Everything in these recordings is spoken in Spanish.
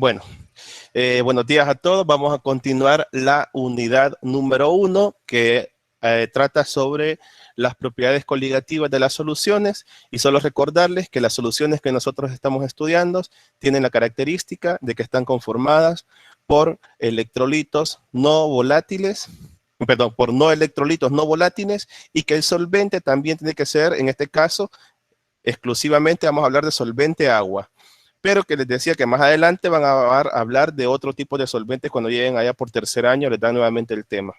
Bueno, buenos días a todos. Vamos a continuar la unidad número 1 que trata sobre las propiedades coligativas de las soluciones, y solo recordarles que las soluciones que nosotros estamos estudiando tienen la característica de que están conformadas por electrolitos no volátiles, perdón, por no electrolitos no volátiles, y que el solvente también tiene que ser, en este caso, exclusivamente vamos a hablar de solvente agua. Pero que les decía que más adelante van a hablar de otro tipo de solventes cuando lleguen allá por tercer año, les dan nuevamente el tema.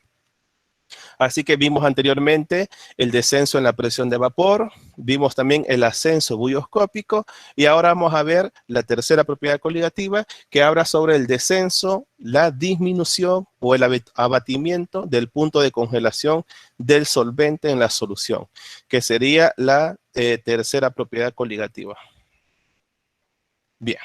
Así que vimos anteriormente el descenso en la presión de vapor, vimos también el ascenso bulloscópico, y ahora vamos a ver la tercera propiedad coligativa que habla sobre el descenso, la disminución o el abatimiento del punto de congelación del solvente en la solución, que sería la tercera propiedad coligativa. Bien.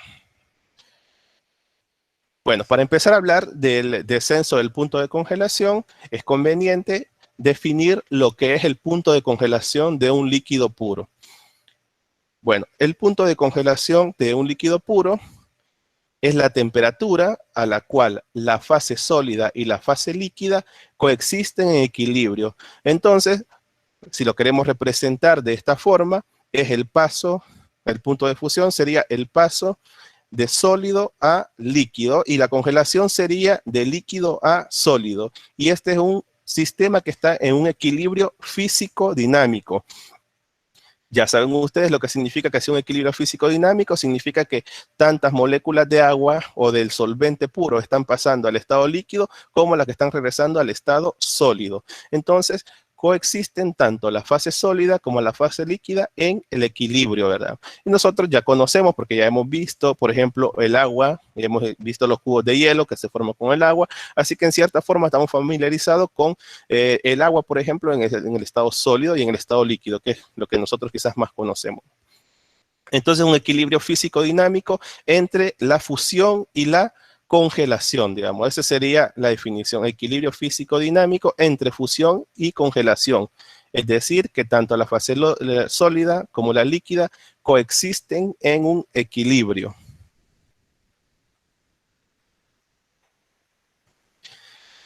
Bueno, para empezar a hablar del descenso del punto de congelación, es conveniente definir lo que es el punto de congelación de un líquido puro. Bueno, el punto de congelación de un líquido puro es la temperatura a la cual la fase sólida y la fase líquida coexisten en equilibrio. Entonces, si lo queremos representar de esta forma, es el paso, el punto de fusión sería el paso de sólido a líquido, y la congelación sería de líquido a sólido. Y este es un sistema que está en un equilibrio físico-dinámico. Ya saben ustedes lo que significa que sea un equilibrio físico-dinámico. Significa que tantas moléculas de agua o del solvente puro están pasando al estado líquido como las que están regresando al estado sólido. Entonces, coexisten tanto la fase sólida como la fase líquida en el equilibrio, ¿verdad? Y nosotros ya conocemos, porque ya hemos visto, por ejemplo, el agua, hemos visto los cubos de hielo que se forman con el agua, así que en cierta forma estamos familiarizados con el agua, por ejemplo, en el estado sólido y en el estado líquido, que es lo que nosotros quizás más conocemos. Entonces, un equilibrio físico-dinámico entre la fusión y la congelación, digamos. Esa sería la definición: equilibrio físico-dinámico entre fusión y congelación. Es decir, que tanto la fase sólida como la líquida coexisten en un equilibrio.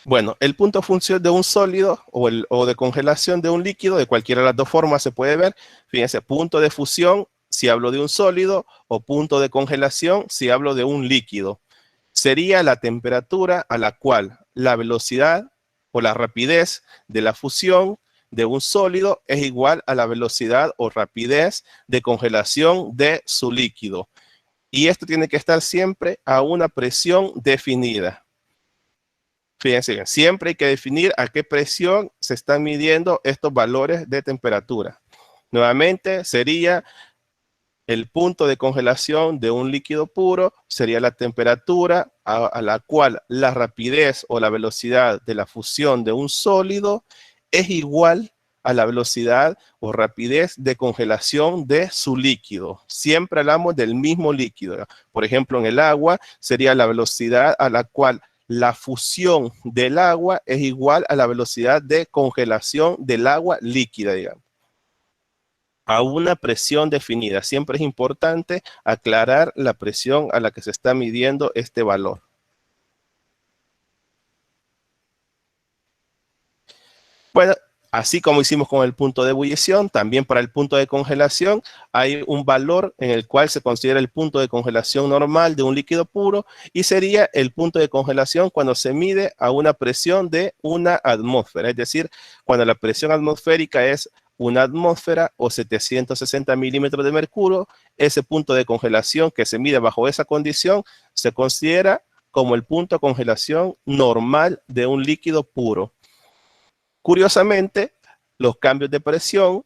Bueno, el punto de función de un sólido o de congelación de un líquido, de cualquiera de las dos formas se puede ver. Fíjense, punto de fusión si hablo de un sólido, o punto de congelación si hablo de un líquido. Sería la temperatura a la cual la velocidad o la rapidez de la fusión de un sólido es igual a la velocidad o rapidez de congelación de su líquido. Y esto tiene que estar siempre a una presión definida. Fíjense bien, siempre hay que definir a qué presión se están midiendo estos valores de temperatura. Nuevamente sería el punto de congelación de un líquido puro, sería la temperatura a la cual la rapidez o la velocidad de la fusión de un sólido es igual a la velocidad o rapidez de congelación de su líquido. Siempre hablamos del mismo líquido. Por ejemplo, en el agua sería la velocidad a la cual la fusión del agua es igual a la velocidad de congelación del agua líquida, digamos, a una presión definida. Siempre es importante aclarar la presión a la que se está midiendo este valor. Bueno, así como hicimos con el punto de ebullición, también para el punto de congelación hay un valor en el cual se considera el punto de congelación normal de un líquido puro, y sería el punto de congelación cuando se mide a una presión de una atmósfera. Es decir, cuando la presión atmosférica es una atmósfera o 760 milímetros de mercurio, ese punto de congelación que se mide bajo esa condición se considera como el punto de congelación normal de un líquido puro. Curiosamente, los cambios de presión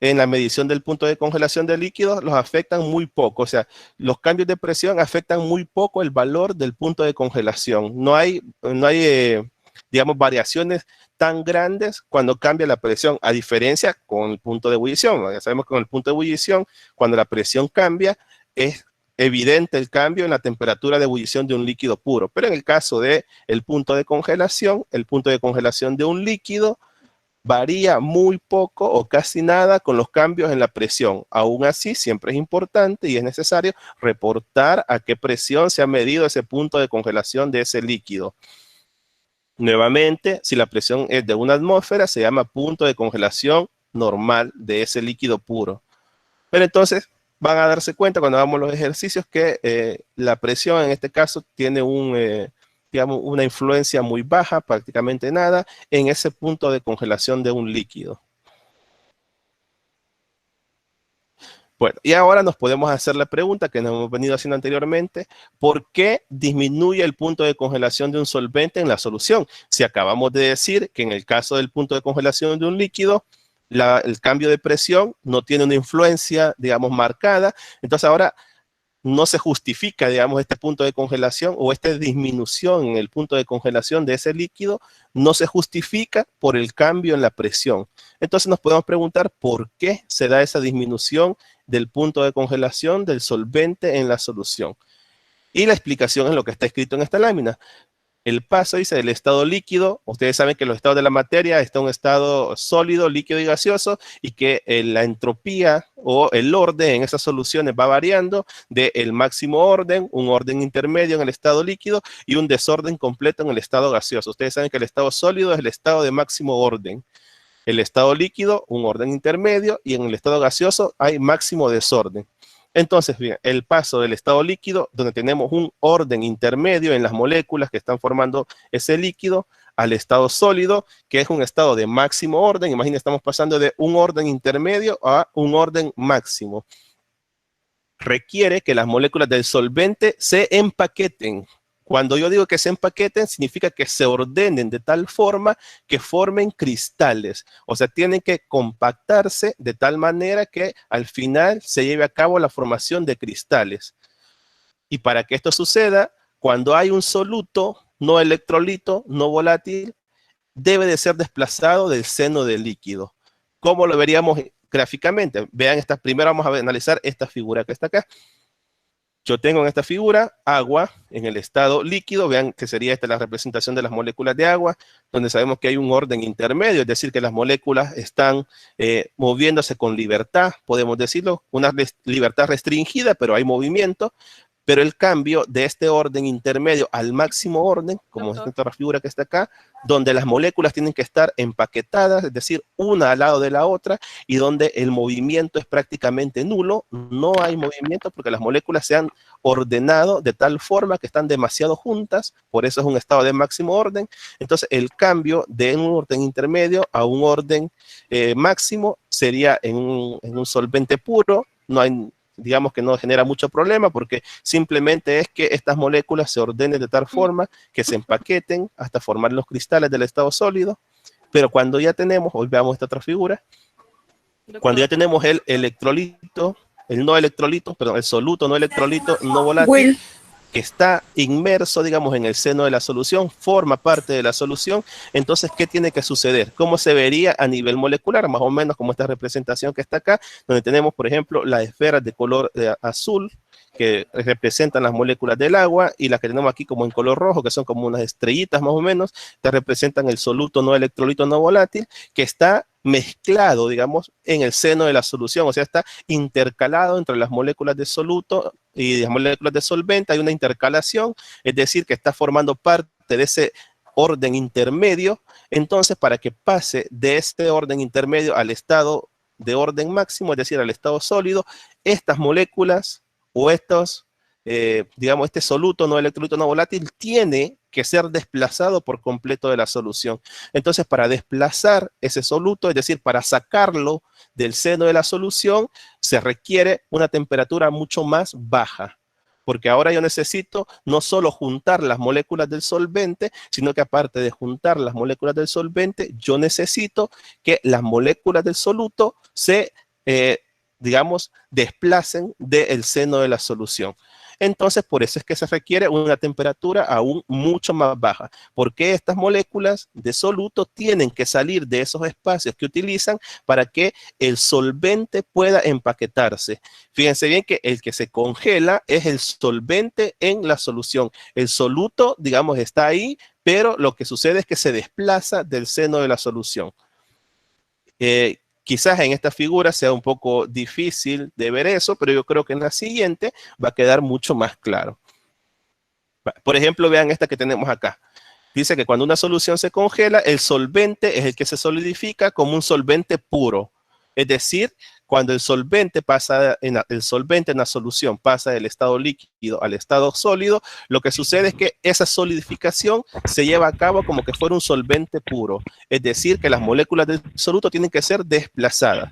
en la medición del punto de congelación de líquidos los afectan muy poco. O sea, los cambios de presión afectan muy poco el valor del punto de congelación. No hay digamos, variaciones tan grandes cuando cambia la presión, a diferencia con el punto de ebullición. Ya sabemos que con el punto de ebullición, cuando la presión cambia, es evidente el cambio en la temperatura de ebullición de un líquido puro. Pero en el caso del punto de congelación, el punto de congelación de un líquido varía muy poco o casi nada con los cambios en la presión. Aún así, siempre es importante y es necesario reportar a qué presión se ha medido ese punto de congelación de ese líquido. Nuevamente, si la presión es de una atmósfera, se llama punto de congelación normal de ese líquido puro. Pero entonces van a darse cuenta cuando hagamos los ejercicios que la presión en este caso tiene digamos, una influencia muy baja, prácticamente nada, en ese punto de congelación de un líquido. Bueno, y ahora nos podemos hacer la pregunta que nos hemos venido haciendo anteriormente: ¿por qué disminuye el punto de congelación de un solvente en la solución? Si acabamos de decir que en el caso del punto de congelación de un líquido, el cambio de presión no tiene una influencia, digamos, marcada. Entonces ahora no se justifica, digamos, este punto de congelación o esta disminución en el punto de congelación de ese líquido, no se justifica por el cambio en la presión. Entonces nos podemos preguntar por qué se da esa disminución del punto de congelación del solvente en la solución. Y la explicación es lo que está escrito en esta lámina. El paso dice del estado líquido. Ustedes saben que los estados de la materia está un estado sólido, líquido y gaseoso, y que la entropía o el orden en esas soluciones va variando del máximo orden, un orden intermedio en el estado líquido y un desorden completo en el estado gaseoso. Ustedes saben que el estado sólido es el estado de máximo orden. El estado líquido, un orden intermedio, y en el estado gaseoso hay máximo desorden. Entonces, bien, el paso del estado líquido, donde tenemos un orden intermedio en las moléculas que están formando ese líquido, al estado sólido, que es un estado de máximo orden. Imagínense, estamos pasando de un orden intermedio a un orden máximo. Requiere que las moléculas del solvente se empaqueten. Cuando yo digo que se empaqueten, significa que se ordenen de tal forma que formen cristales. O sea, tienen que compactarse de tal manera que al final se lleve a cabo la formación de cristales. Y para que esto suceda, cuando hay un soluto, no electrolito, no volátil, debe de ser desplazado del seno del líquido. ¿Cómo lo veríamos gráficamente? Vean, primero vamos a analizar esta figura que está acá. Yo tengo en esta figura agua en el estado líquido. Vean que sería esta la representación de las moléculas de agua, donde sabemos que hay un orden intermedio, es decir, que las moléculas están moviéndose con libertad, podemos decirlo, una libertad restringida, pero hay movimiento. Pero el cambio de este orden intermedio al máximo orden, como es esta figura que está acá, donde las moléculas tienen que estar empaquetadas, es decir, una al lado de la otra, y donde el movimiento es prácticamente nulo. No hay movimiento porque las moléculas se han ordenado de tal forma que están demasiado juntas, por eso es un estado de máximo orden. Entonces, el cambio de un orden intermedio a un orden máximo sería en un solvente puro. No hay, digamos que no genera mucho problema porque simplemente es que estas moléculas se ordenen de tal forma que se empaqueten hasta formar los cristales del estado sólido. Pero cuando ya tenemos, hoy veamos esta otra figura, cuando ya tenemos el electrolito, el soluto no electrolito no volátil, que está inmerso, digamos, en el seno de la solución, forma parte de la solución. Entonces, ¿qué tiene que suceder? ¿Cómo se vería a nivel molecular? Más o menos como esta representación que está acá, donde tenemos, por ejemplo, las esferas de color azul, que representan las moléculas del agua, y las que tenemos aquí como en color rojo, que son como unas estrellitas más o menos, que representan el soluto no electrolito no volátil, que está mezclado, digamos, en el seno de la solución. O sea, está intercalado entre las moléculas de soluto y las moléculas de solvente. Hay una intercalación, es decir, que está formando parte de ese orden intermedio. Entonces, para que pase de este orden intermedio al estado de orden máximo, es decir, al estado sólido, estas moléculas o estos, digamos, este soluto no electrolito no volátil tiene que ser desplazado por completo de la solución. Entonces, para desplazar ese soluto, es decir, para sacarlo del seno de la solución, se requiere una temperatura mucho más baja, porque ahora yo necesito no solo juntar las moléculas del solvente, sino que aparte de juntar las moléculas del solvente, yo necesito que las moléculas del soluto se, digamos, desplacen del seno de la solución. Entonces, por eso es que se requiere una temperatura aún mucho más baja, porque estas moléculas de soluto tienen que salir de esos espacios que utilizan para que el solvente pueda empaquetarse. Fíjense bien que el que se congela es el solvente en la solución. El soluto, digamos, está ahí, pero lo que sucede es que se desplaza del seno de la solución. Quizás en esta figura sea un poco difícil de ver eso, pero yo creo que en la siguiente va a quedar mucho más claro. Por ejemplo, vean esta que tenemos acá. Dice que cuando una solución se congela, el solvente es el que se solidifica como un solvente puro. Es decir, cuando el solvente en la solución pasa del estado líquido al estado sólido, lo que sucede es que esa solidificación se lleva a cabo como que fuera un solvente puro. Es decir, que las moléculas del soluto tienen que ser desplazadas.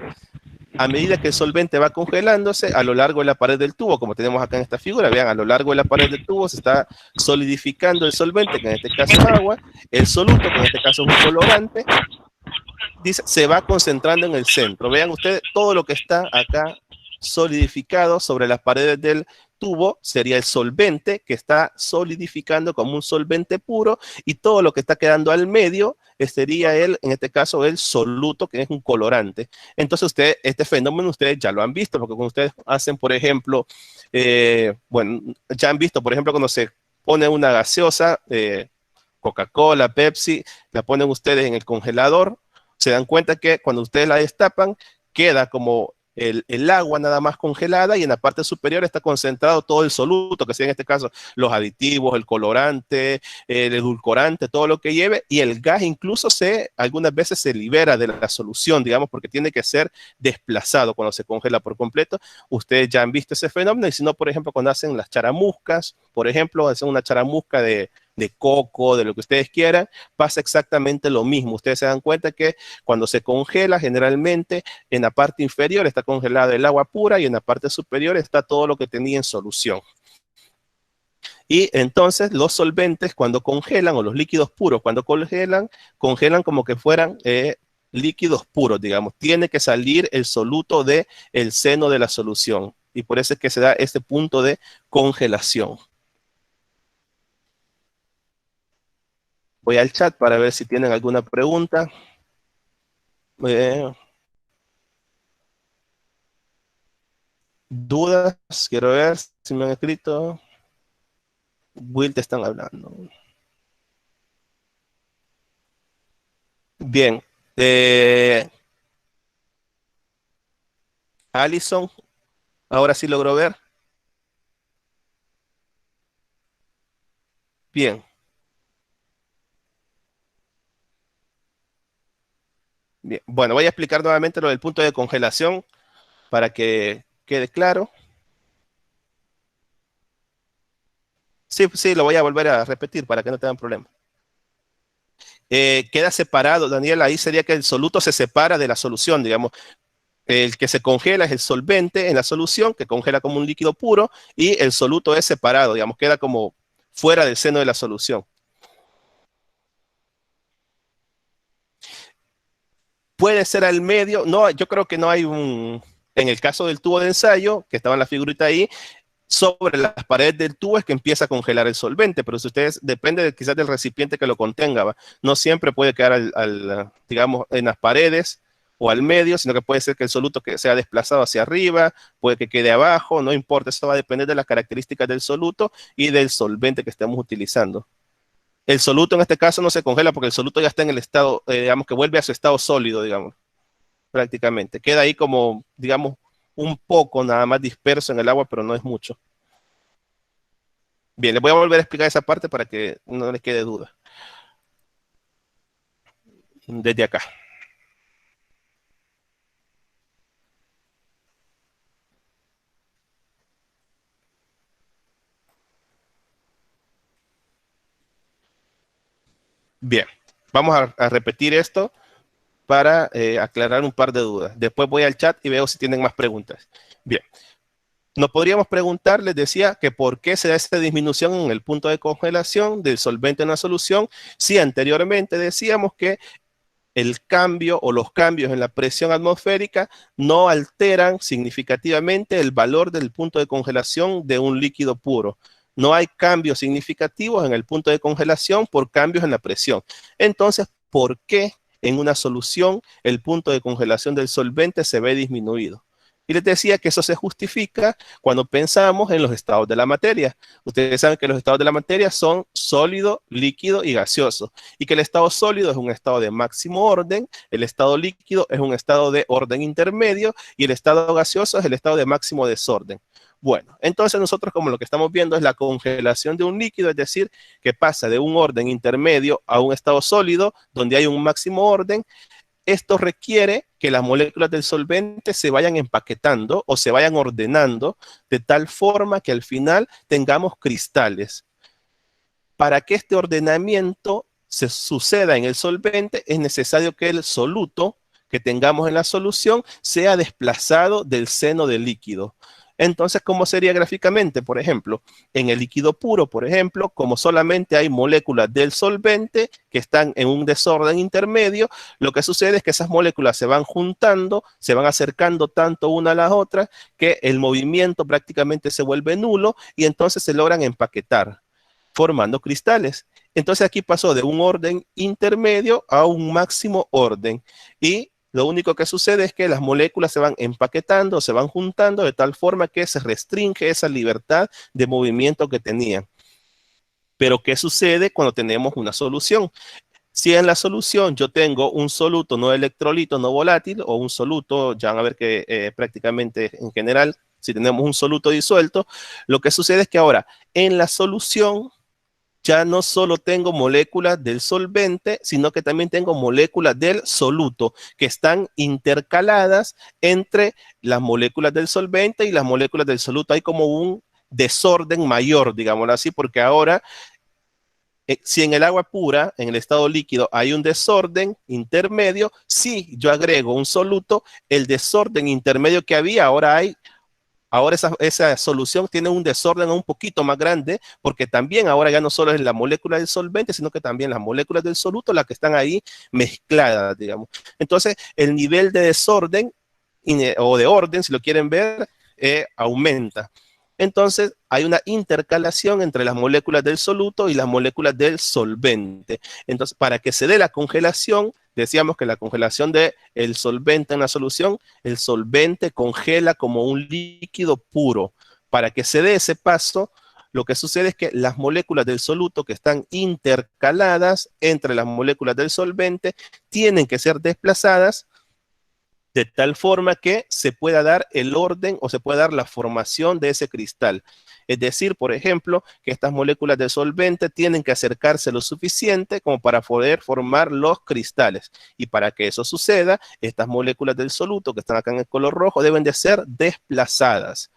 A medida que el solvente va congelándose a lo largo de la pared del tubo, como tenemos acá en esta figura, vean, a lo largo de la pared del tubo se está solidificando el solvente, que en este caso es agua, el soluto, que en este caso es un colorante, dice, se va concentrando en el centro. Vean ustedes, todo lo que está acá solidificado sobre las paredes del tubo sería el solvente que está solidificando como un solvente puro, y todo lo que está quedando al medio sería en este caso, el soluto, que es un colorante. Entonces, este fenómeno ustedes ya lo han visto, porque cuando ustedes hacen, por ejemplo, bueno, ya han visto, por ejemplo, cuando se pone una gaseosa, Coca-Cola, Pepsi, la ponen ustedes en el congelador, se dan cuenta que cuando ustedes la destapan, queda como el agua nada más congelada, y en la parte superior está concentrado todo el soluto, que sea en este caso los aditivos, el colorante, el edulcorante, todo lo que lleve, y el gas incluso algunas veces se libera de la solución, digamos, porque tiene que ser desplazado cuando se congela por completo. Ustedes ya han visto ese fenómeno, y si no, por ejemplo, cuando hacen las charamuscas, por ejemplo, hacen una charamusca de coco, de lo que ustedes quieran, pasa exactamente lo mismo. Ustedes se dan cuenta que cuando se congela, generalmente en la parte inferior está congelada el agua pura, y en la parte superior está todo lo que tenía en solución. Y entonces los solventes, cuando congelan, o los líquidos puros cuando congelan como que fueran líquidos puros, digamos. Tiene que salir el soluto del seno de la solución, y por eso es que se da este punto de congelación. Voy al chat para ver si tienen alguna pregunta. Dudas, quiero ver si me han escrito. Will, te están hablando. Bien. Alison, ahora sí logro ver. Bien. Bien. Bueno, voy a explicar nuevamente lo del punto de congelación para que quede claro. Sí, sí, lo voy a volver a repetir para que no tengan problema. Queda separado, Daniel, ahí sería que el soluto se separa de la solución, digamos. El que se congela es el solvente en la solución, que congela como un líquido puro, y el soluto es separado, digamos, queda como fuera del seno de la solución. Puede ser al medio, no, yo creo que no hay en el caso del tubo de ensayo, que estaba en la figurita ahí, sobre las paredes del tubo es que empieza a congelar el solvente, pero si ustedes, depende quizás del recipiente que lo contenga, ¿va? No siempre puede quedar digamos, en las paredes o al medio, sino que puede ser que el soluto que sea desplazado hacia arriba, puede que quede abajo, no importa, eso va a depender de las características del soluto y del solvente que estemos utilizando. El soluto en este caso no se congela porque el soluto ya está en el estado, digamos, que vuelve a su estado sólido, digamos, prácticamente. Queda ahí como, digamos, un poco nada más disperso en el agua, pero no es mucho. Bien, les voy a volver a explicar esa parte para que no les quede duda. Desde acá. Bien, vamos a repetir esto para aclarar un par de dudas. Después voy al chat y veo si tienen más preguntas. Bien, nos podríamos preguntar, les decía, que por qué se da esta disminución en el punto de congelación del solvente en la solución, si anteriormente decíamos que el cambio o los cambios en la presión atmosférica no alteran significativamente el valor del punto de congelación de un líquido puro. No hay cambios significativos en el punto de congelación por cambios en la presión. Entonces, ¿por qué en una solución el punto de congelación del solvente se ve disminuido? Y les decía que eso se justifica cuando pensamos en los estados de la materia. Ustedes saben que los estados de la materia son sólido, líquido y gaseoso. Y que el estado sólido es un estado de máximo orden, el estado líquido es un estado de orden intermedio y el estado gaseoso es el estado de máximo desorden. Bueno, entonces nosotros como lo que estamos viendo es la congelación de un líquido, es decir, que pasa de un orden intermedio a un estado sólido donde hay un máximo orden. Esto requiere que las moléculas del solvente se vayan empaquetando o se vayan ordenando de tal forma que al final tengamos cristales. Para que este ordenamiento se suceda en el solvente, es necesario que el soluto que tengamos en la solución sea desplazado del seno del líquido. Entonces, ¿cómo sería gráficamente? Por ejemplo, en el líquido puro, por ejemplo, como solamente hay moléculas del solvente que están en un desorden intermedio, lo que sucede es que esas moléculas se van juntando, se van acercando tanto una a la otra, que el movimiento prácticamente se vuelve nulo y entonces se logran empaquetar, formando cristales. Entonces aquí pasó de un orden intermedio a un máximo orden y lo único que sucede es que las moléculas se van empaquetando, se van juntando de tal forma que se restringe esa libertad de movimiento que tenían. Pero ¿qué sucede cuando tenemos una solución? Si en la solución yo tengo un soluto no electrolito, no volátil, o un soluto, ya van a ver que prácticamente en general, si tenemos un soluto disuelto, lo que sucede es que ahora en la solución ya no solo tengo moléculas del solvente, sino que también tengo moléculas del soluto que están intercaladas entre las moléculas del solvente y las moléculas del soluto. Hay como un desorden mayor, digámoslo así, porque ahora, si en el agua pura, en el estado líquido, hay un desorden intermedio, si yo agrego un soluto, el desorden intermedio que había, ahora esa solución tiene un desorden un poquito más grande, porque también ahora ya no solo es la molécula del solvente, sino que también las moléculas del soluto, las que están ahí mezcladas, digamos. Entonces, el nivel de desorden o de orden, si lo quieren ver, aumenta. Entonces, hay una intercalación entre las moléculas del soluto y las moléculas del solvente. Entonces, para que se dé la congelación, decíamos que la congelación del solvente en la solución, el solvente congela como un líquido puro. Para que se dé ese paso, lo que sucede es que las moléculas del soluto que están intercaladas entre las moléculas del solvente tienen que ser desplazadas de tal forma que se pueda dar el orden o se pueda dar la formación de ese cristal. Es decir, por ejemplo, que estas moléculas de solvente tienen que acercarse lo suficiente como para poder formar los cristales. Y para que eso suceda, estas moléculas del soluto que están acá en el color rojo deben de ser desplazadas.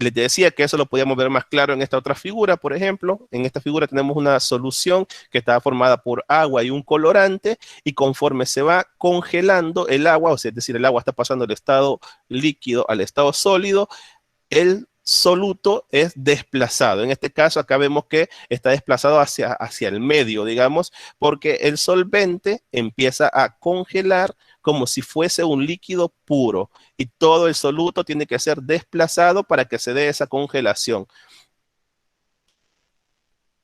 Les decía que eso lo podíamos ver más claro en esta otra figura, por ejemplo. En esta figura tenemos una solución que está formada por agua y un colorante, y conforme se va congelando el agua, o sea, es decir, el agua está pasando del estado líquido al estado sólido, el soluto es desplazado. En este caso, acá vemos que está desplazado hacia el medio, digamos, porque el solvente empieza a congelar como si fuese un líquido puro y todo el soluto tiene que ser desplazado para que se dé esa congelación.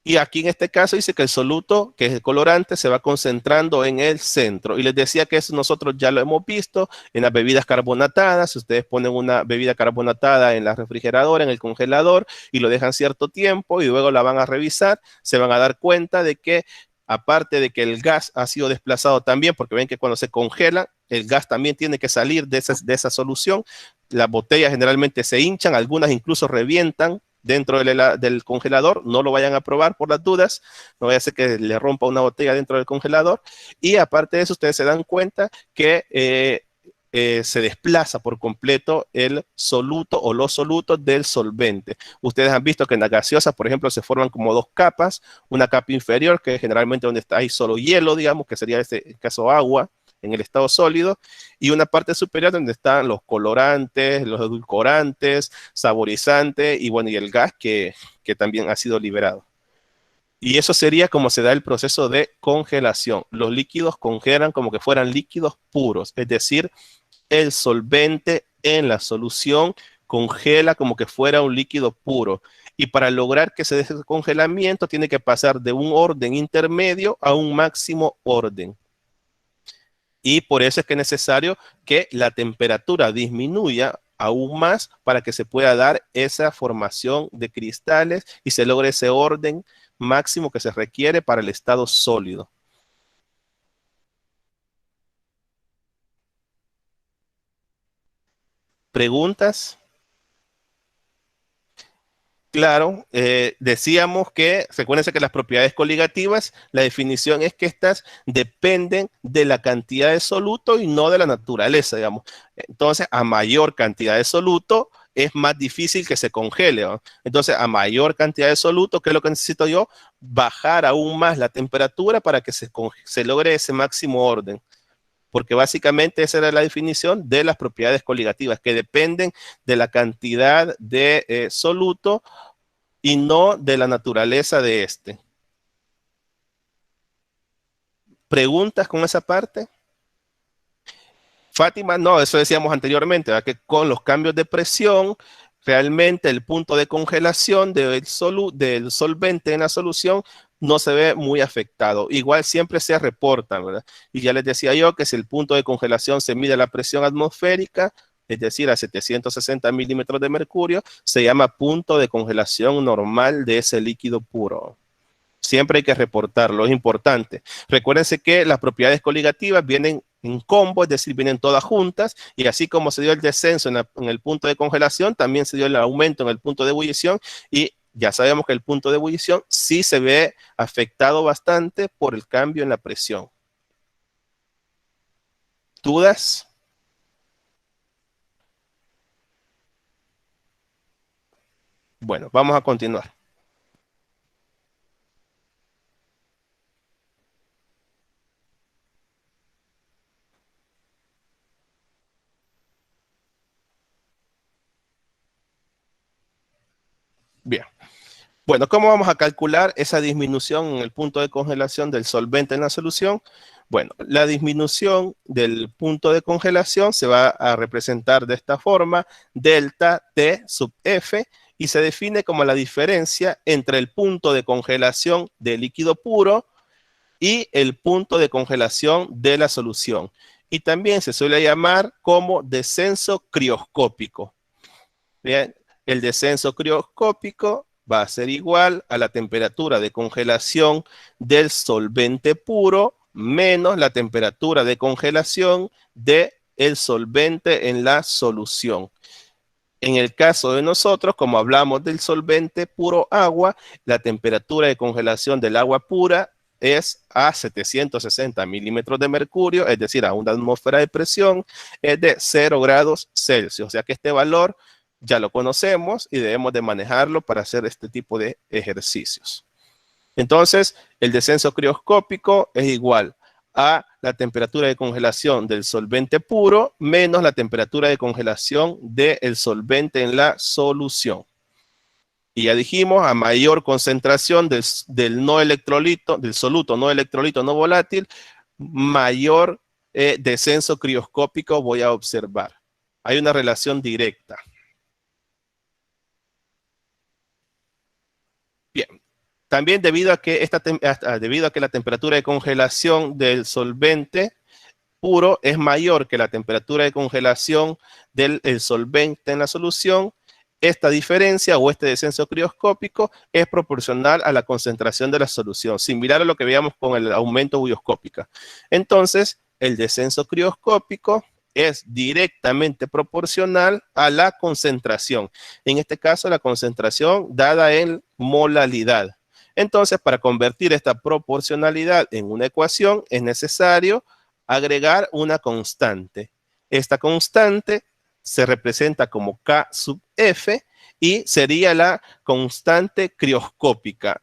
Y aquí en este caso dice que el soluto, que es el colorante, se va concentrando en el centro. Y les decía que eso nosotros ya lo hemos visto en las bebidas carbonatadas. Si ustedes ponen una bebida carbonatada en la refrigeradora, en el congelador, y lo dejan cierto tiempo y luego la van a revisar, se van a dar cuenta de que aparte de que el gas ha sido desplazado también, porque ven que cuando se congela, el gas también tiene que salir de esa solución. Las botellas generalmente se hinchan, algunas incluso revientan dentro del congelador. No lo vayan a probar por las dudas, no vaya a ser que le rompa una botella dentro del congelador. Y aparte de eso, ustedes se dan cuenta que se desplaza por completo el soluto o los solutos del solvente. Ustedes han visto que en las gaseosas, por ejemplo, se forman como dos capas, una capa inferior, que es generalmente donde está ahí solo hielo, digamos, que sería en caso agua, en el estado sólido, y una parte superior donde están los colorantes, los edulcorantes, saborizantes, y bueno, y el gas que también ha sido liberado. Y eso sería como se da el proceso de congelación. Los líquidos congelan como que fueran líquidos puros, es decir, el solvente en la solución congela como que fuera un líquido puro. Y para lograr que se dé ese congelamiento tiene que pasar de un orden intermedio a un máximo orden. Y por eso es que es necesario que la temperatura disminuya aún más para que se pueda dar esa formación de cristales y se logre ese orden máximo que se requiere para el estado sólido. ¿Preguntas? Claro, decíamos que, recuérdense que las propiedades coligativas, la definición es que estas dependen de la cantidad de soluto y no de la naturaleza, digamos. Entonces, a mayor cantidad de soluto, es más difícil que se congele, ¿no? Entonces, a mayor cantidad de soluto, ¿qué es lo que necesito yo? Bajar aún más la temperatura para que se logre ese máximo orden. Porque básicamente esa era la definición de las propiedades coligativas, que dependen de la cantidad de soluto y no de la naturaleza de este. ¿Preguntas con esa parte? Fátima, no, eso decíamos anteriormente, ¿verdad? Que con los cambios de presión, realmente el punto de congelación del solvente en la solución no se ve muy afectado. Igual siempre se reporta, ¿verdad? Y ya les decía yo que si el punto de congelación se mide a la presión atmosférica, es decir, a 760 milímetros de mercurio, se llama punto de congelación normal de ese líquido puro. Siempre hay que reportarlo, es importante. Recuérdense que las propiedades coligativas vienen en combo, es decir, vienen todas juntas, y así como se dio el descenso en el punto de congelación, también se dio el aumento en el punto de ebullición, y ya sabemos que el punto de ebullición sí se ve afectado bastante por el cambio en la presión. ¿Dudas? Bueno, vamos a continuar. Bien. Bueno, ¿cómo vamos a calcular esa disminución en el punto de congelación del solvente en la solución? Bueno, la disminución del punto de congelación se va a representar de esta forma, delta T sub F, y se define como la diferencia entre el punto de congelación del líquido puro y el punto de congelación de la solución. Y también se suele llamar como descenso crioscópico. Bien, el descenso crioscópico va a ser igual a la temperatura de congelación del solvente puro menos la temperatura de congelación del solvente en la solución. En el caso de nosotros, como hablamos del solvente puro agua, la temperatura de congelación del agua pura es a 760 milímetros de mercurio, es decir, a una atmósfera de presión, es de 0 grados Celsius. O sea que este valor ya lo conocemos y debemos de manejarlo para hacer este tipo de ejercicios. Entonces, el descenso crioscópico es igual a la temperatura de congelación del solvente puro menos la temperatura de congelación del solvente en la solución. Y ya dijimos, a mayor concentración del no electrolito, del soluto no electrolito no volátil, mayor descenso crioscópico voy a observar. Hay una relación directa. Bien. También debido a que la temperatura de congelación del solvente puro es mayor que la temperatura de congelación del solvente en la solución, esta diferencia o este descenso crioscópico es proporcional a la concentración de la solución, similar a lo que veíamos con el aumento bulioscópico. Entonces, el descenso crioscópico es directamente proporcional a la concentración. En este caso, la concentración dada en molalidad. Entonces, para convertir esta proporcionalidad en una ecuación, es necesario agregar una constante. Esta constante se representa como K sub F y sería la constante crioscópica,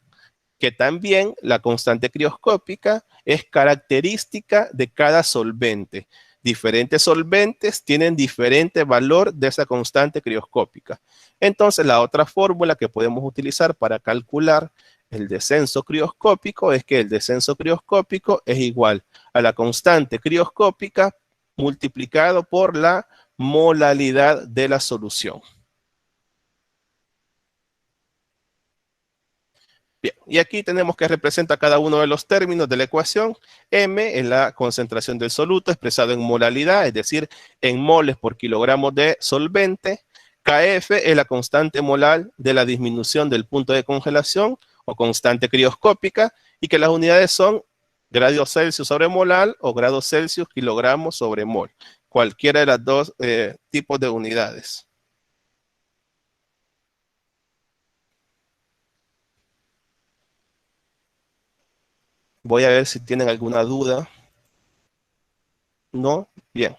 que también la constante crioscópica es característica de cada solvente. Diferentes solventes tienen diferente valor de esa constante crioscópica. Entonces, la otra fórmula que podemos utilizar para calcular el descenso crioscópico es que el descenso crioscópico es igual a la constante crioscópica multiplicado por la molalidad de la solución. Bien, y aquí tenemos que representa cada uno de los términos de la ecuación. M es la concentración del soluto expresado en molalidad, es decir, en moles por kilogramos de solvente. KF es la constante molar de la disminución del punto de congelación o constante crioscópica, y que las unidades son grados Celsius sobre molar o grados Celsius kilogramos sobre mol. Cualquiera de las dos tipos de unidades. Voy a ver si tienen alguna duda. ¿No? Bien.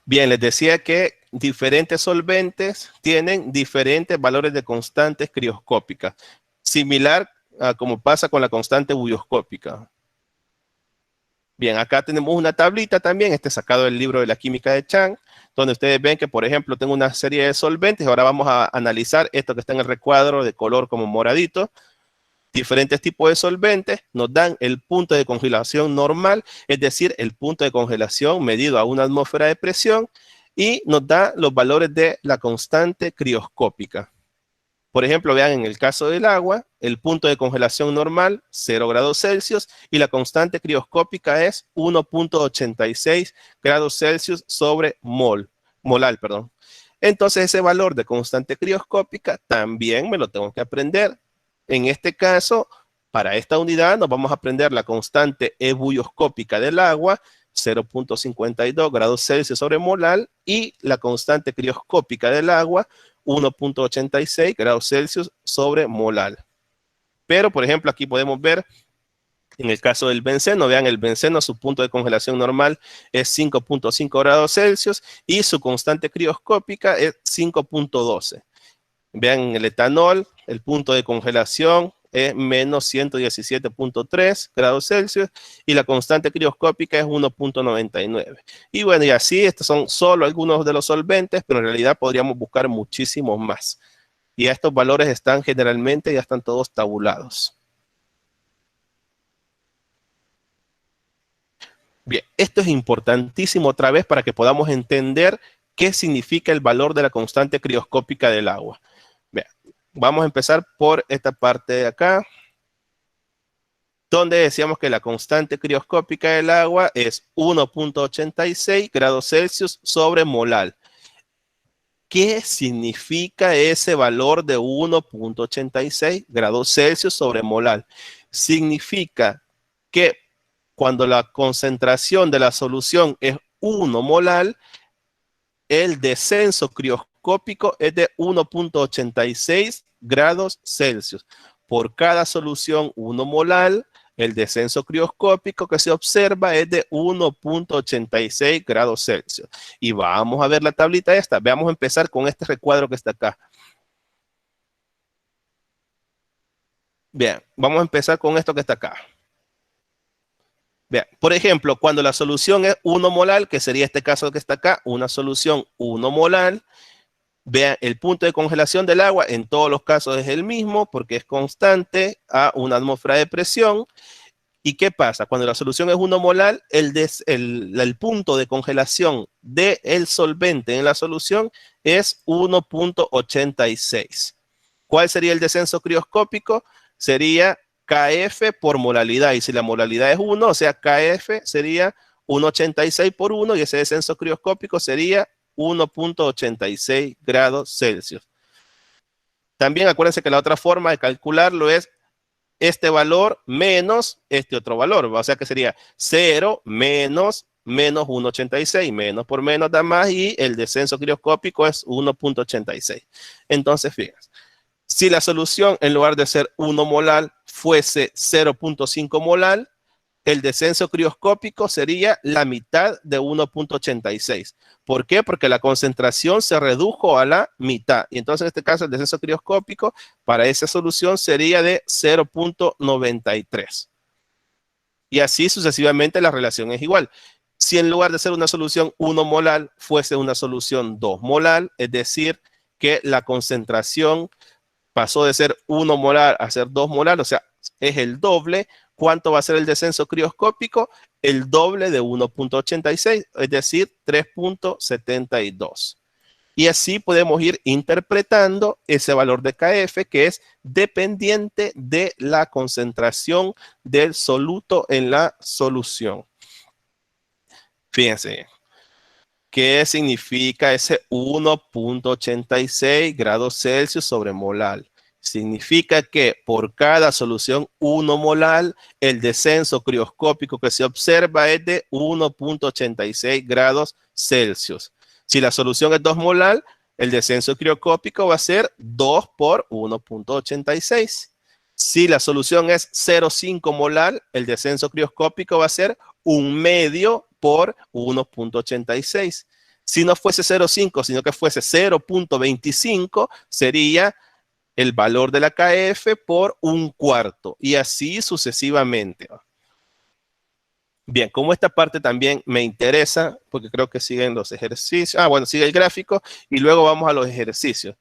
Bien, les decía que diferentes solventes tienen diferentes valores de constantes crioscópicas, similar a como pasa con la constante bulioscópica. Bien, acá tenemos una tablita también, sacado del libro de la química de Chang, donde ustedes ven que, por ejemplo, tengo una serie de solventes. Ahora vamos a analizar esto que está en el recuadro de color como moradito. Diferentes tipos de solventes nos dan el punto de congelación normal, es decir, el punto de congelación medido a una atmósfera de presión, y nos da los valores de la constante crioscópica. Por ejemplo, vean, en el caso del agua, el punto de congelación normal, 0 grados Celsius, y la constante crioscópica es 1.86 grados Celsius sobre molar, perdón. Entonces, ese valor de constante crioscópica también me lo tengo que aprender. En este caso, para esta unidad, nos vamos a aprender la constante ebullioscópica del agua, 0.52 grados Celsius sobre molar, y la constante crioscópica del agua, 1.86 grados Celsius sobre molar. Pero, por ejemplo, aquí podemos ver, en el caso del benceno, vean, el benceno, su punto de congelación normal es 5.5 grados Celsius y su constante crioscópica es 5.12. Vean, en el etanol, el punto de congelación es menos 117.3 grados Celsius y la constante crioscópica es 1.99. Y bueno, y así, estos son solo algunos de los solventes, pero en realidad podríamos buscar muchísimos más. Y estos valores están generalmente, ya están todos tabulados. Bien, esto es importantísimo otra vez para que podamos entender qué significa el valor de la constante crioscópica del agua. Bien, vamos a empezar por esta parte de acá, donde decíamos que la constante crioscópica del agua es 1.86 grados Celsius sobre molar. ¿Qué significa ese valor de 1.86 grados Celsius sobre molar? Significa que cuando la concentración de la solución es 1 molar, el descenso crioscópico es de 1.86 grados Celsius. Por cada solución 1 molar, el descenso crioscópico que se observa es de 1.86 grados Celsius. Y vamos a ver la tablita esta. Vamos a empezar con este recuadro que está acá. Bien, vamos a empezar con esto que está acá. Bien, por ejemplo, cuando la solución es 1 molar, que sería este caso que está acá, una solución 1 molar, vean, el punto de congelación del agua en todos los casos es el mismo porque es constante a una atmósfera de presión. ¿Y qué pasa? Cuando la solución es 1 molar, el punto de congelación del solvente en la solución es 1.86. ¿Cuál sería el descenso crioscópico? Sería KF por molaridad. Y si la molaridad es 1, o sea, KF sería 1.86 por 1 y ese descenso crioscópico sería 1.86 grados Celsius. También acuérdense que la otra forma de calcularlo es este valor menos este otro valor. O sea que sería 0 menos 1.86. Menos por menos da más y el descenso crioscópico es 1.86. Entonces, fíjense. Si la solución en lugar de ser 1 molar fuese 0.5 molar, el descenso crioscópico sería la mitad de 1.86. ¿Por qué? Porque la concentración se redujo a la mitad. Y entonces en este caso el descenso crioscópico para esa solución sería de 0.93. Y así sucesivamente la relación es igual. Si en lugar de ser una solución 1 molar fuese una solución 2 molar, es decir, que la concentración pasó de ser 1 molar a ser 2 molar, o sea, es el doble, ¿Cuánto va a ser el descenso crioscópico? El doble de 1.86, es decir, 3.72. Y así podemos ir interpretando ese valor de KF que es dependiente de la concentración del soluto en la solución. Fíjense, ¿qué significa ese 1.86 grados Celsius sobre molar? Significa que por cada solución 1 molar, el descenso crioscópico que se observa es de 1.86 grados Celsius. Si la solución es 2 molar, el descenso crioscópico va a ser 2 por 1.86. Si la solución es 0,5 molar, el descenso crioscópico va a ser 1/2 por 1.86. Si no fuese 0,5, sino que fuese 0.25, sería el valor de la KF por 1/4 y así sucesivamente. Bien, como esta parte también me interesa, porque creo que siguen los ejercicios. Ah, bueno, sigue el gráfico y luego vamos a los ejercicios.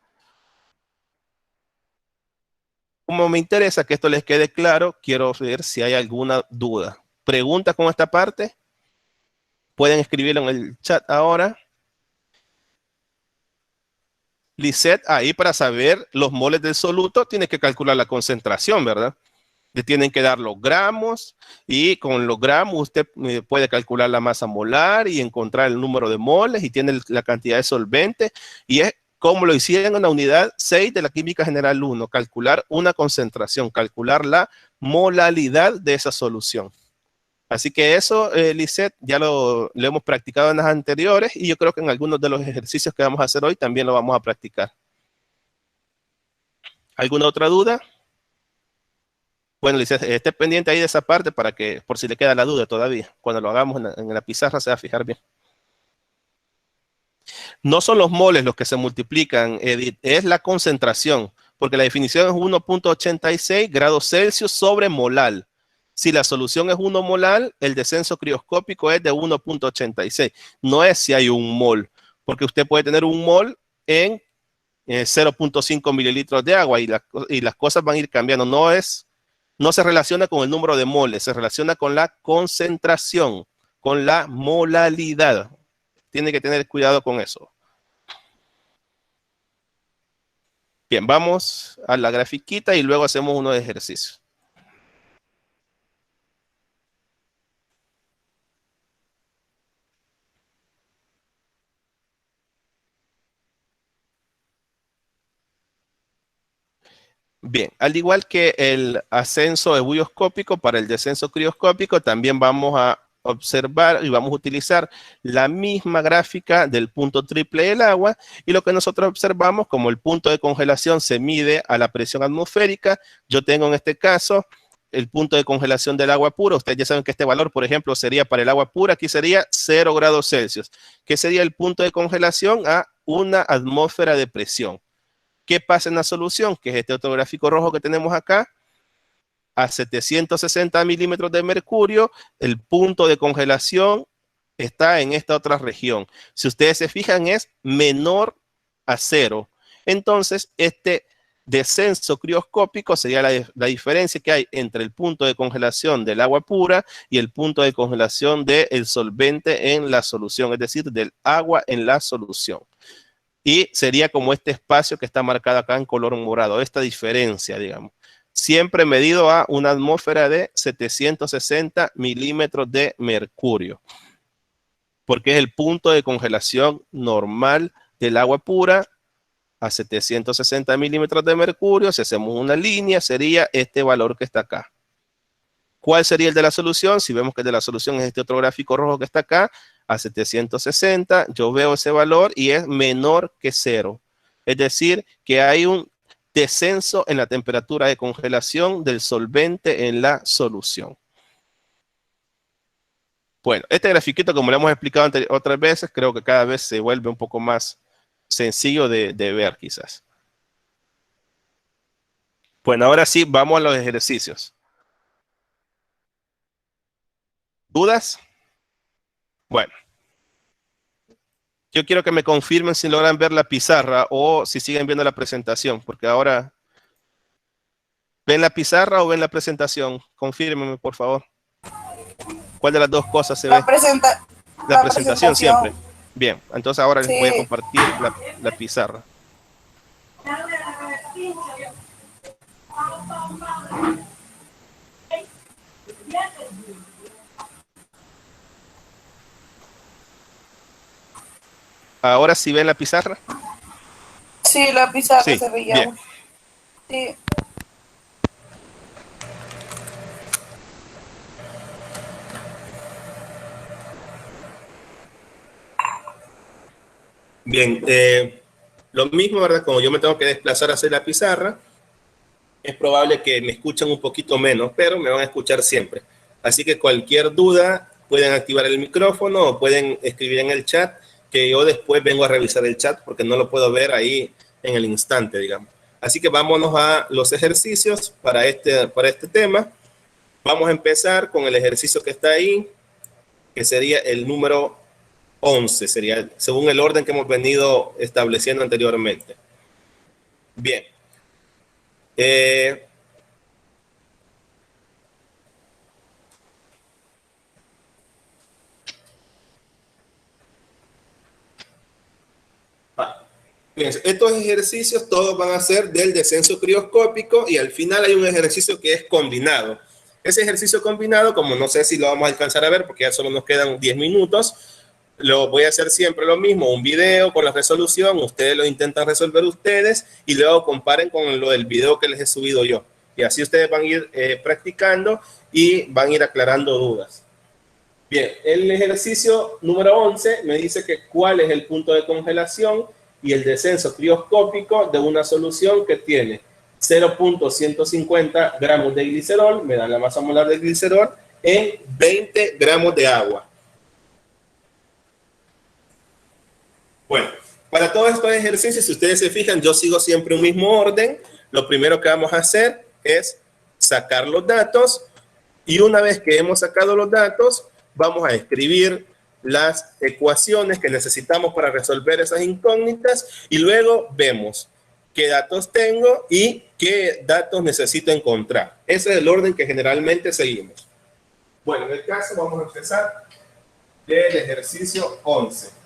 Como me interesa que esto les quede claro, quiero ver si hay alguna duda. ¿Preguntas con esta parte? Pueden escribirlo en el chat ahora. Lisette, ahí para saber los moles del soluto, tiene que calcular la concentración, ¿verdad? Le tienen que dar los gramos y con los gramos usted puede calcular la masa molar y encontrar el número de moles y tiene la cantidad de solvente y es como lo hicieron en la unidad 6 de la química general 1, calcular una concentración, calcular la molalidad de esa solución. Así que eso, Lisette, ya lo hemos practicado en las anteriores y yo creo que en algunos de los ejercicios que vamos a hacer hoy también lo vamos a practicar. ¿Alguna otra duda? Bueno, Lisette, esté pendiente ahí de esa parte para que, por si le queda la duda todavía, cuando lo hagamos en la pizarra se va a fijar bien. No son los moles los que se multiplican, Edith, es la concentración, porque la definición es 1.86 grados Celsius sobre molar. Si la solución es 1 molar, el descenso crioscópico es de 1.86. No es si hay un mol, porque usted puede tener un mol en 0.5 mililitros de agua y las cosas van a ir cambiando. No se relaciona con el número de moles, se relaciona con la concentración, con la molalidad. Tiene que tener cuidado con eso. Bien, vamos a la grafiquita y luego hacemos unos ejercicios. Bien, al igual que el ascenso ebulloscópico, para el descenso crioscópico también vamos a observar y vamos a utilizar la misma gráfica del punto triple del agua y lo que nosotros observamos como el punto de congelación se mide a la presión atmosférica. Yo tengo en este caso el punto de congelación del agua pura. Ustedes ya saben que este valor, por ejemplo, sería para el agua pura, aquí sería 0 grados Celsius, que sería el punto de congelación a una atmósfera de presión. ¿Qué pasa en la solución? Que es este otro gráfico rojo que tenemos acá. A 760 milímetros de mercurio, el punto de congelación está en esta otra región. Si ustedes se fijan, es menor a 0. Entonces, este descenso crioscópico sería la diferencia que hay entre el punto de congelación del agua pura y el punto de congelación del solvente en la solución, es decir, del agua en la solución. Y sería como este espacio que está marcado acá en color morado, esta diferencia, digamos. Siempre medido a una atmósfera de 760 milímetros de mercurio, porque es el punto de congelación normal del agua pura a 760 milímetros de mercurio. Si hacemos una línea, sería este valor que está acá. ¿Cuál sería el de la solución? Si vemos que el de la solución es este otro gráfico rojo que está acá, a 760, yo veo ese valor y es menor que 0. Es decir, que hay un descenso en la temperatura de congelación del solvente en la solución. Bueno, este grafiquito, como lo hemos explicado otras veces, creo que cada vez se vuelve un poco más sencillo de ver quizás. Bueno, ahora sí, vamos a los ejercicios. ¿Dudas? Bueno, yo quiero que me confirmen si logran ver la pizarra o si siguen viendo la presentación, porque ahora ¿Ven la pizarra o ven la presentación? Confírmeme, por favor. ¿Cuál de las dos cosas se ve? La presentación siempre. Bien, entonces ahora les voy a compartir la pizarra. ¿Ahora sí ven la pizarra? Sí, la pizarra sí, se veía. Bien. Sí. Bien, lo mismo, ¿verdad? Como yo me tengo que desplazar a hacer la pizarra, es probable que me escuchen un poquito menos, pero me van a escuchar siempre. Así que cualquier duda, pueden activar el micrófono o pueden escribir en el chat, que yo después vengo a revisar el chat porque no lo puedo ver ahí en el instante, digamos. Así que vámonos a los ejercicios para este tema. Vamos a empezar con el ejercicio que está ahí, que sería el número 11, sería según el orden que hemos venido estableciendo anteriormente. Bien. Fíjense, estos ejercicios todos van a ser del descenso crioscópico y al final hay un ejercicio que es combinado. Ese ejercicio combinado, como no sé si lo vamos a alcanzar a ver porque ya solo nos quedan 10 minutos, lo voy a hacer siempre lo mismo, un video con la resolución, ustedes lo intentan resolver ustedes y luego comparen con lo del video que les he subido yo. Y así ustedes van a ir practicando y van a ir aclarando dudas. Bien, el ejercicio número 11 me dice que cuál es el punto de congelación y el descenso crioscópico de una solución que tiene 0.150 gramos de glicerol, me dan la masa molar de glicerol, en 20 gramos de agua. Bueno, para todos estos ejercicios, si ustedes se fijan, yo sigo siempre un mismo orden. Lo primero que vamos a hacer es sacar los datos y una vez que hemos sacado los datos, vamos a escribir las ecuaciones que necesitamos para resolver esas incógnitas y luego vemos qué datos tengo y qué datos necesito encontrar. Ese es el orden que generalmente seguimos. Bueno, en el caso vamos a empezar del ejercicio 11.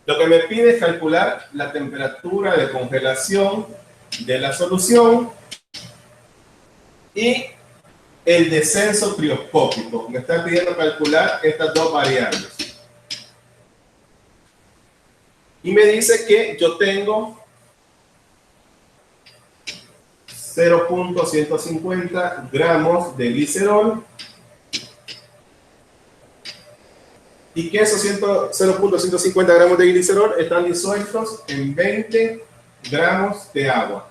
Lo que me pide es calcular la temperatura de congelación de la solución y el descenso crioscópico. Me está pidiendo calcular estas dos variables. Y me dice que yo tengo 0.150 gramos de glicerol y que esos 0.150 gramos de glicerol están disueltos en 20 gramos de agua.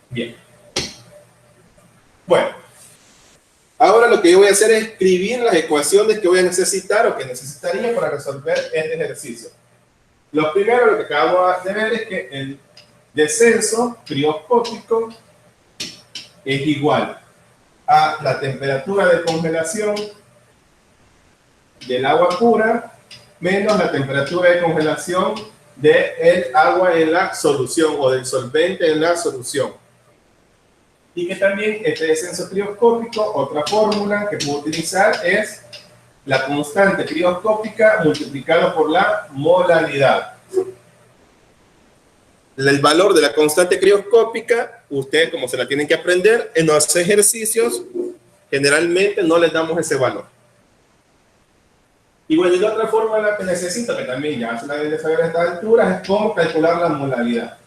Bien. Bueno, ahora lo que yo voy a hacer es escribir las ecuaciones que voy a necesitar o que necesitaría para resolver este ejercicio. Lo primero, lo que acabo de ver es que el descenso crioscópico es igual a la temperatura de congelación del agua pura menos la temperatura de congelación del agua en la solución o del solvente en la solución. Y que también este descenso crioscópico, otra fórmula que puedo utilizar es la constante crioscópica multiplicado por la molaridad. El valor de la constante crioscópica, ustedes como se la tienen que aprender, en los ejercicios generalmente no les damos ese valor. Y bueno, y la otra fórmula que necesito, que también ya se la deben de saber a estas alturas, es cómo calcular la molaridad.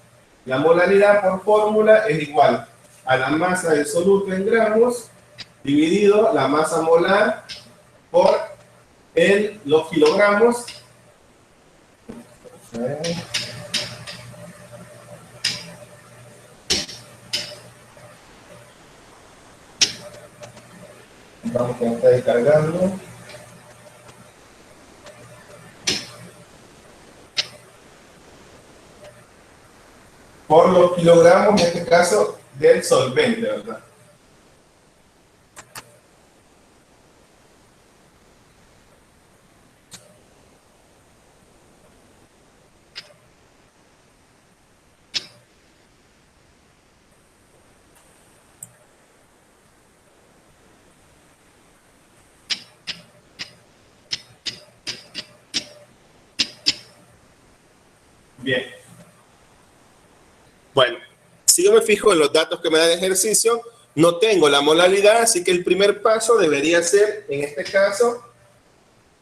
La molaridad por fórmula es igual a la masa del soluto en gramos dividido la masa molar por los kilogramos. Vamos a estar descargando. Por los kilogramos, en este caso, del solvente, ¿verdad? Bien. Bueno, si yo me fijo en los datos que me da el ejercicio, no tengo la molaridad, así que el primer paso debería ser, en este caso,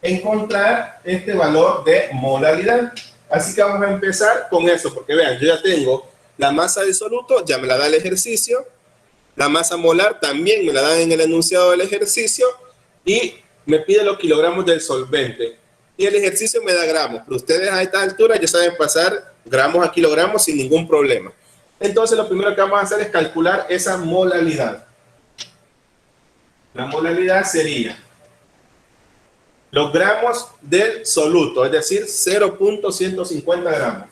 encontrar este valor de molaridad. Así que vamos a empezar con eso, porque vean, yo ya tengo la masa de soluto, ya me la da el ejercicio, la masa molar también me la dan en el enunciado del ejercicio y me pide los kilogramos del solvente. Y el ejercicio me da gramos, pero ustedes a esta altura ya saben pasar gramos a kilogramos sin ningún problema. Entonces lo primero que vamos a hacer es calcular esa molaridad. La molaridad sería los gramos del soluto, es decir, 0.150 gramos.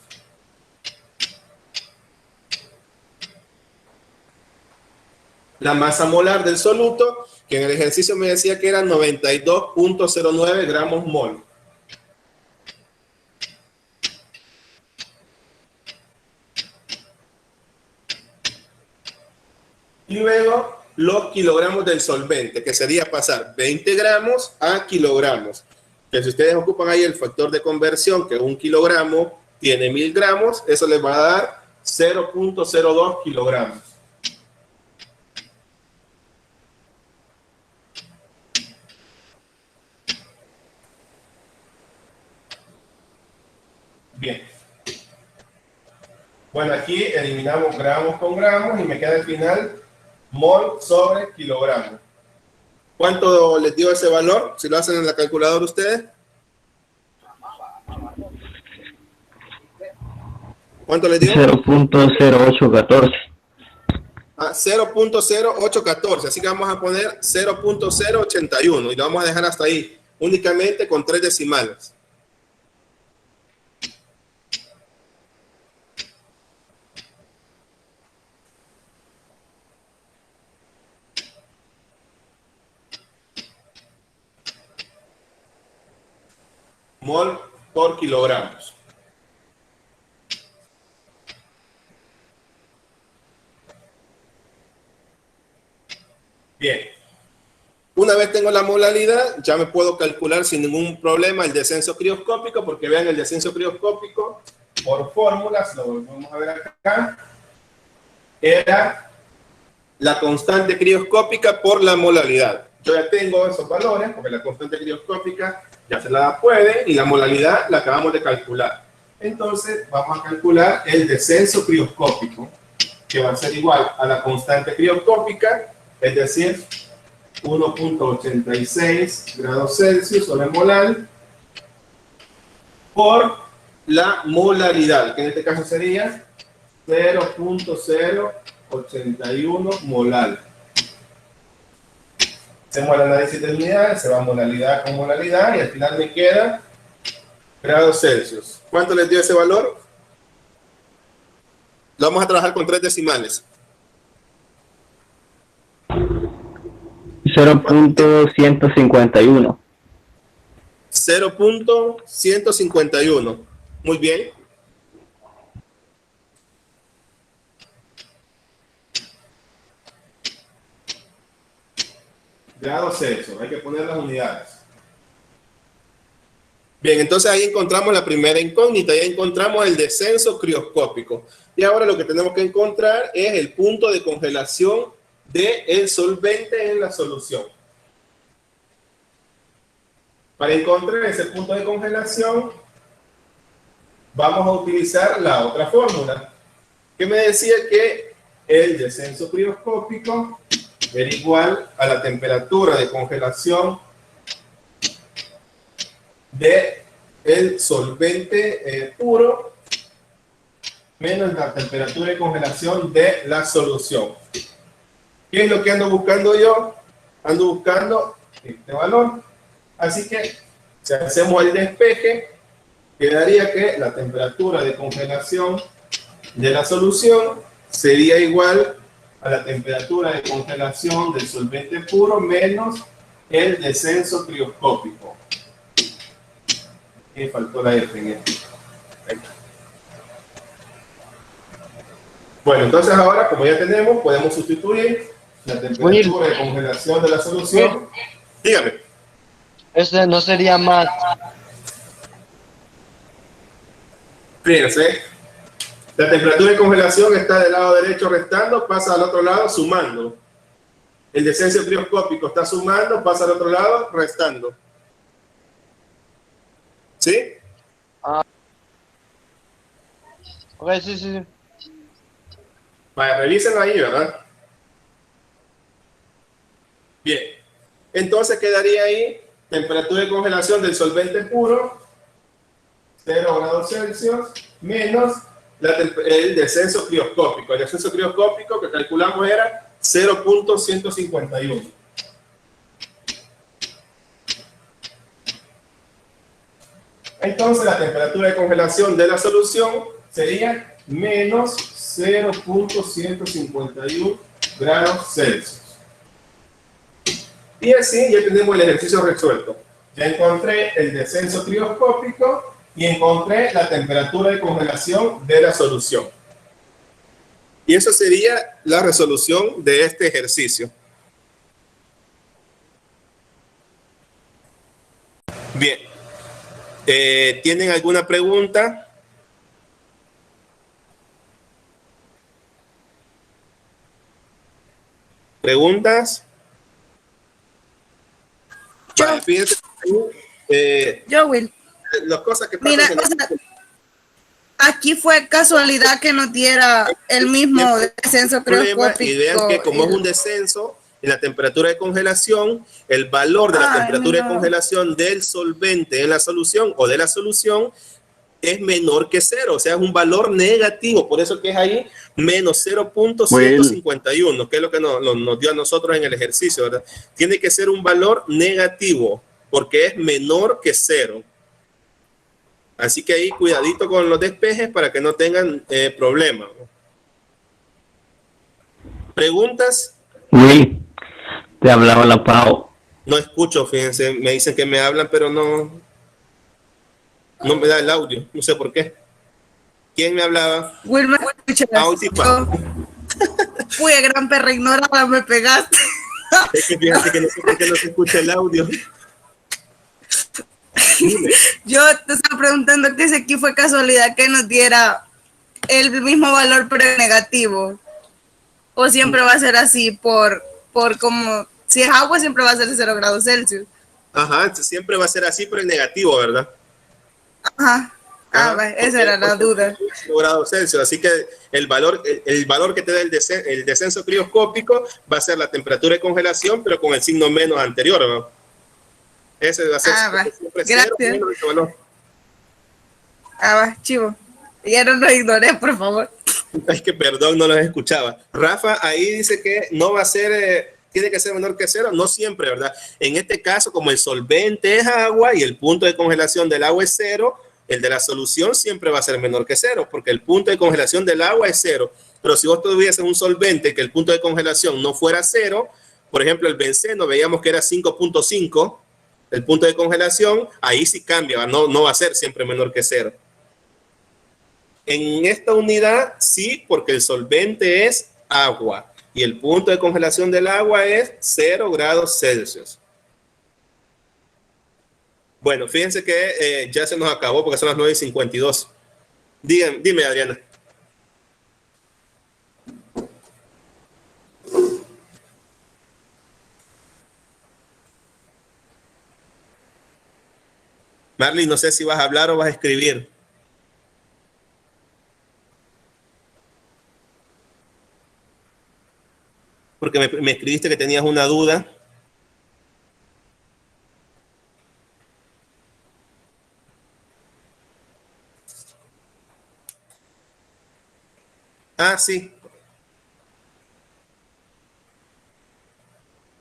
La masa molar del soluto, que en el ejercicio me decía que era 92.09 gramos mol. Y luego los kilogramos del solvente, que sería pasar 20 gramos a kilogramos. Que si ustedes ocupan ahí el factor de conversión, que un kilogramo tiene 1000 gramos, eso les va a dar 0.02 kilogramos. Bien. Bueno, aquí eliminamos gramos con gramos y me queda al final mol sobre kilogramo. ¿Cuánto les dio ese valor? Si lo hacen en la calculadora ustedes. ¿Cuánto les dio? 0.0814. 0.0814. Así que vamos a poner 0.081 y lo vamos a dejar hasta ahí, únicamente con 3 decimales. Mol por kilogramos. Bien. Una vez tengo la molaridad, ya me puedo calcular sin ningún problema el descenso crioscópico, porque vean el descenso crioscópico por fórmulas, lo volvemos a ver acá, era la constante crioscópica por la molaridad. Yo ya tengo esos valores, porque la constante crioscópica ya se la puede, y la molaridad la acabamos de calcular. Entonces, vamos a calcular el descenso crioscópico, que va a ser igual a la constante crioscópica, es decir, 1.86 grados Celsius sobre molar, por la molaridad, que en este caso sería 0.081 molar. Hacemos el análisis de unidades, se va molaridad con molaridad y al final me queda grados Celsius. ¿Cuánto les dio ese valor? Lo vamos a trabajar con 3 decimales. 0.151. 0.151. Muy bien. Grados Celsius. Hay que poner las unidades. Bien, entonces ahí encontramos la primera incógnita. Ya encontramos el descenso crioscópico. Y ahora lo que tenemos que encontrar es el punto de congelación del solvente en la solución. Para encontrar ese punto de congelación, vamos a utilizar la otra fórmula, que me decía que el descenso crioscópico era igual a la temperatura de congelación del solvente puro menos la temperatura de congelación de la solución. ¿Qué es lo que ando buscando yo? Ando buscando este valor. Así que si hacemos el despeje, quedaría que la temperatura de congelación de la solución sería igual a la temperatura de congelación del solvente puro menos el descenso crioscópico. Me faltó la F en esto. Bueno, entonces ahora, como ya tenemos, podemos sustituir la temperatura de congelación de la solución. Dígame. Este no sería más Fíjense, la temperatura de congelación está del lado derecho restando, pasa al otro lado sumando. El descenso crioscópico está sumando, pasa al otro lado restando. ¿Sí? Ok, sí. Vaya, revísenlo ahí, ¿verdad? Bien. Entonces quedaría ahí temperatura de congelación del solvente puro, 0 grados Celsius, menos el descenso crioscópico. El descenso crioscópico que calculamos era 0.151. Entonces la temperatura de congelación de la solución sería menos 0.151 grados Celsius. Y así ya tenemos el ejercicio resuelto. Ya encontré el descenso crioscópico y encontré la temperatura de congelación de la solución. Y eso sería la resolución de este ejercicio. Bien. ¿Tienen alguna pregunta? ¿Preguntas? Yo, Vale, fíjense, yo, Will. las cosas que pasan Mira, en o sea, aquí fue casualidad que nos diera el mismo descenso problema, y vean que crioscópico. como es un descenso en la temperatura de congelación, el valor de la temperatura de congelación del solvente en la solución o de la solución es menor que cero, o sea, es un valor negativo, por eso que es ahí menos 0.151, que es lo que nos dio a nosotros en el ejercicio, ¿verdad? Tiene que ser un valor negativo, porque es menor que cero. Así que ahí cuidadito con los despejes para que no tengan problemas. ¿Preguntas? Will, te hablaba la Pau. No escucho, fíjense, me dicen que me hablan, pero no me da el audio, no sé por qué. ¿Quién me hablaba? Will, me escuchas. Hoy sí, pa. Fui a gran perra ignorada, me pegaste. Es que fíjate que no sé por qué no se escucha el audio. Yo te estaba preguntando que si aquí fue casualidad que nos diera el mismo valor pero negativo. O siempre va a ser así por como, si es agua siempre va a ser 0 grados Celsius. Ajá, siempre va a ser así, pero en negativo, ¿verdad? Ajá. Esa era la duda. 0 grados Celsius, así que el valor que te da el descenso crioscópico va a ser la temperatura de congelación, pero con el signo menos anterior, ¿verdad? Ese va a ser siempre cero menos ese valor. Chivo. Ya no lo ignoré, por favor. Es que perdón, no los escuchaba. Rafa, ahí dice que no va a ser, tiene que ser menor que cero, no siempre, ¿verdad? En este caso, como el solvente es agua y el punto de congelación del agua es cero, el de la solución siempre va a ser menor que cero, porque el punto de congelación del agua es cero. Pero si vos tuvieses un solvente que el punto de congelación no fuera cero, por ejemplo, el benceno, veíamos que era 5.5, el punto de congelación, ahí sí cambia, no va a ser siempre menor que cero. En esta unidad sí, porque el solvente es agua y el punto de congelación del agua es 0 grados Celsius. Bueno, fíjense que ya se nos acabó porque son las 9:52. Dime, Adriana. Marley, no sé si vas a hablar o vas a escribir. Porque me escribiste que tenías una duda. Ah, sí.